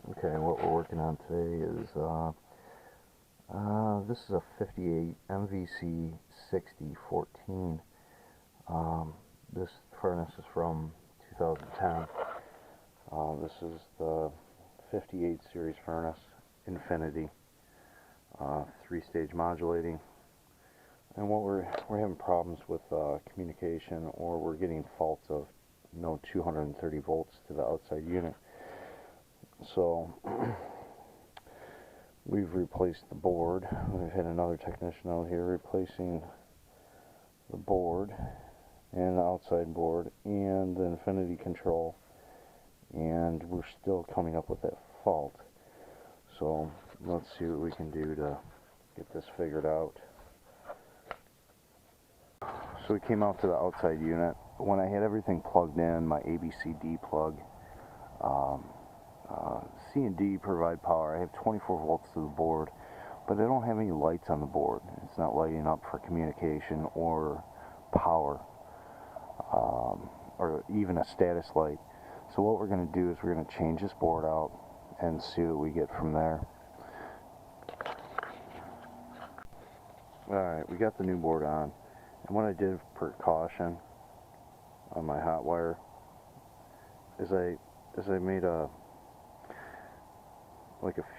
Okay, what we're working on today is this is a 58 MVC 6014. This furnace is from 2010. This is the 58 series furnace, Infinity, 3-stage modulating. And what we're having problems with communication, or we're getting faults of no 230 volts to the outside unit. So we've replaced the board. We've had another technician out here replacing the board and the outside board and the Infinity control, and we're still coming up with that fault. So let's see what we can do to get this figured out. So we came out to the outside unit. When I had everything plugged in, my ABCD plug, C and D provide power. I have 24 volts to the board, but I don't have any lights on the board. It's not lighting up for communication or power, or even a status light. So what we're going to do is we're going to change this board out and see what we get from there. Alright, we got the new board on, and what I did for precaution on my hot wire is I made a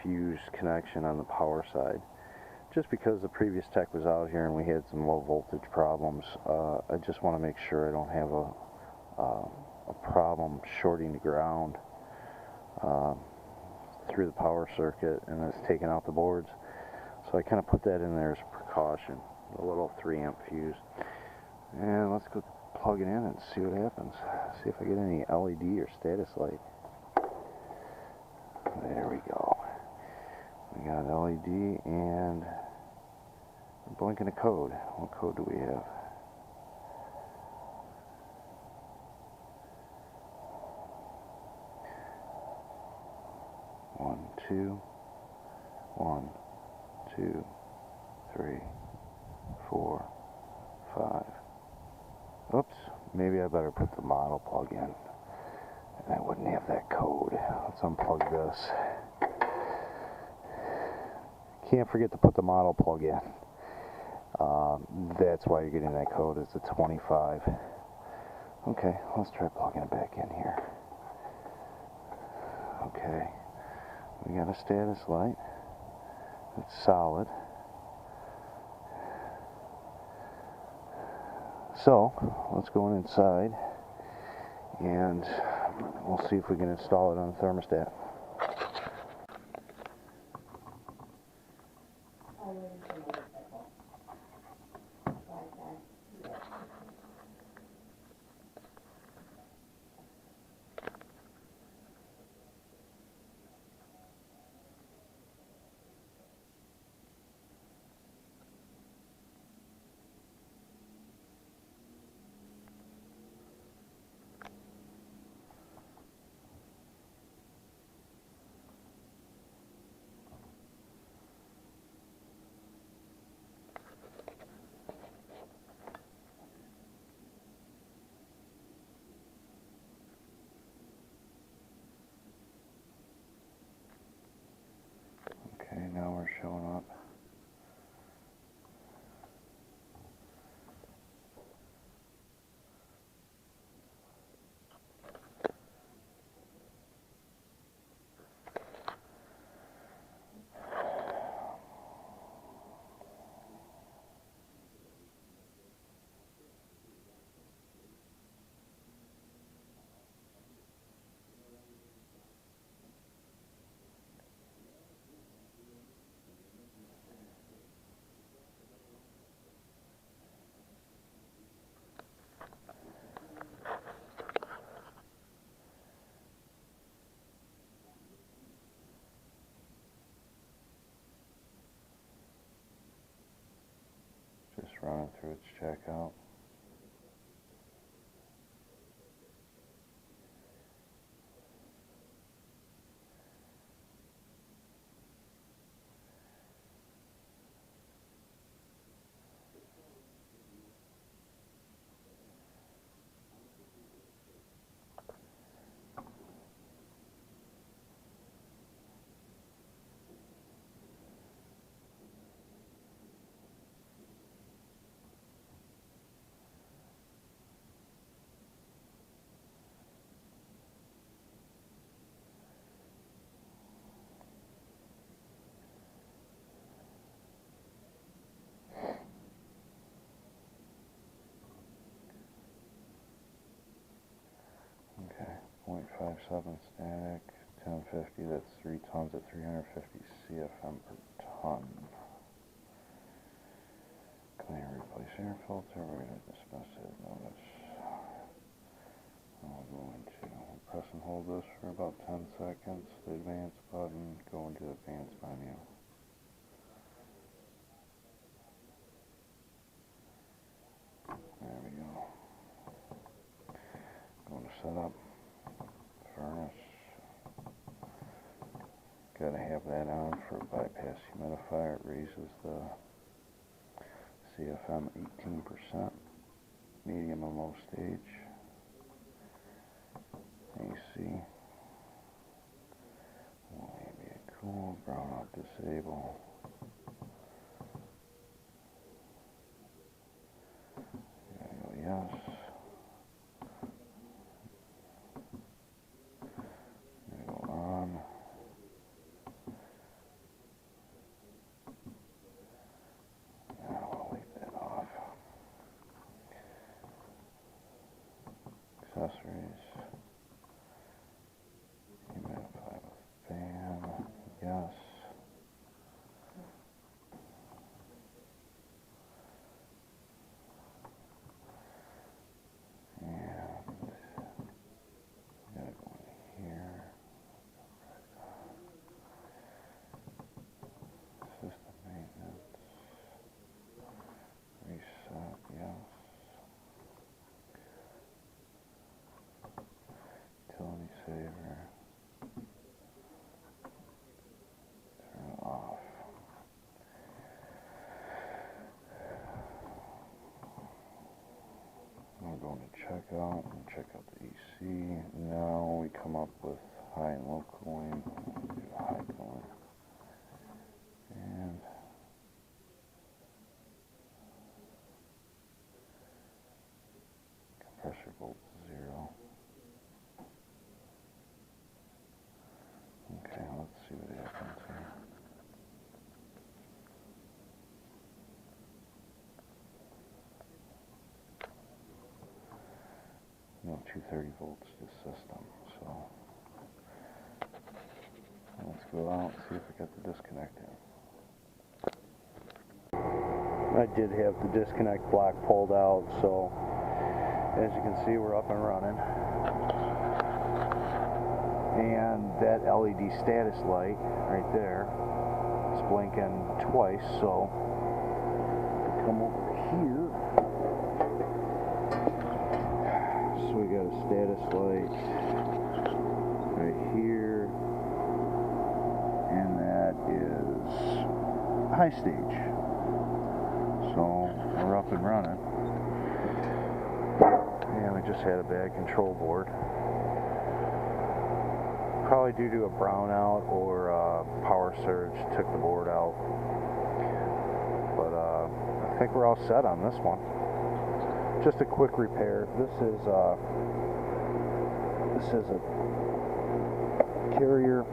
fuse connection on the power side, just because the previous tech was out here and we had some low voltage problems. I just want to make sure I don't have a problem shorting the ground through the power circuit and it's taking out the boards. So I kind of put that in there as a precaution, a little 3-amp fuse. And let's go plug it in and see what happens. See if I get any LED or status light. There we go. We got LED and we're blinking a code. What code do we have? One, two, 1, 2, 3, 4, 5. Oops, maybe I better put the model plug in. I wouldn't have that code. Let's unplug this. Can't forget to put the model plug in. That's why you're getting that code. It's a 25. Okay, let's try plugging it back in here. Okay, we got a status light. It's solid. So let's go inside and we'll see if we can install it on the thermostat. Okay, now we're showing up. Just running through its checkout. 2457 static, 1050, that's 3 tons at 350 CFM per ton. Clean and replace air filter, we're going to dismiss it, notice. I'll go into, press and hold this for about 10 seconds, the advance button, go into the advanced menu. There we go. Going to setup, furnace. Gotta have that on for a bypass humidifier. It raises the CFM 18%, medium and low stage. AC, ambient cool, brown out disable. Gotta go yes. Gotta go on. Now I'll leave that off. Accessories. Humidify with fan, yes. And gotta go in here. System maintenance. Reset, yes. Utility saver. Turn it off. I'm going to check out and check out the AC. Now we come up with high and low cooling. Do high cooling. And compressor volt 0. Okay, let's see what happens here. No, 230 volts this system, so let's go out and see if we got the disconnect in. I did have the disconnect block pulled out, so as you can see we're up and running. And that LED status light right there is blinking twice, so come over here. So we got a status light right here, and that is high stage. So we're up and running. And we just had a bad control board. Probably due to a brownout or power surge took the board out. But I think we're all set on this one. Just a quick repair. This is a Carrier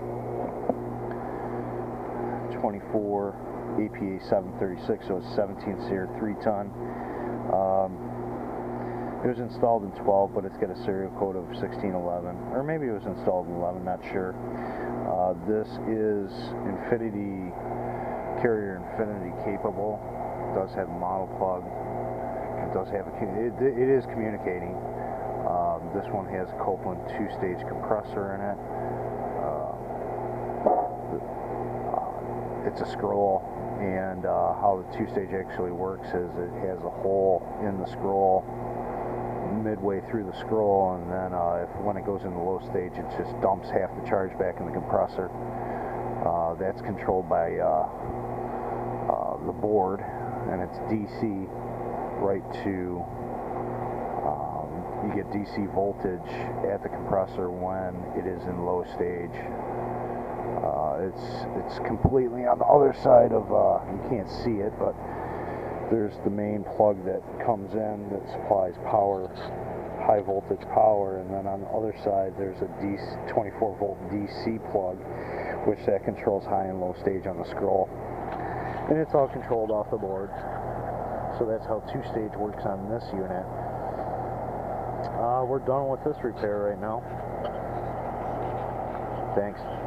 24apa736, so it's 17 SEER 3-ton. It was installed in 12, but it's got a serial code of 1611, or maybe it was installed in 11, not sure. This is Carrier Infinity capable. It does have a model plug. It does have it is communicating. This one has a Copeland 2-stage compressor in it. It's a scroll, and how the 2-stage actually works is it has a hole in the scroll midway through the scroll, and then when it goes into low stage, it just dumps half the charge back in the compressor. That's controlled by the board, and it's DC right to you get DC voltage at the compressor when it is in low stage. It's completely on the other side of you can't see it, but there's the main plug that comes in that supplies power, high voltage power, and then on the other side there's a 24 volt DC plug, which that controls high and low stage on the scroll, and it's all controlled off the board. So that's how 2-stage works on this unit. We're done with this repair right now. Thanks.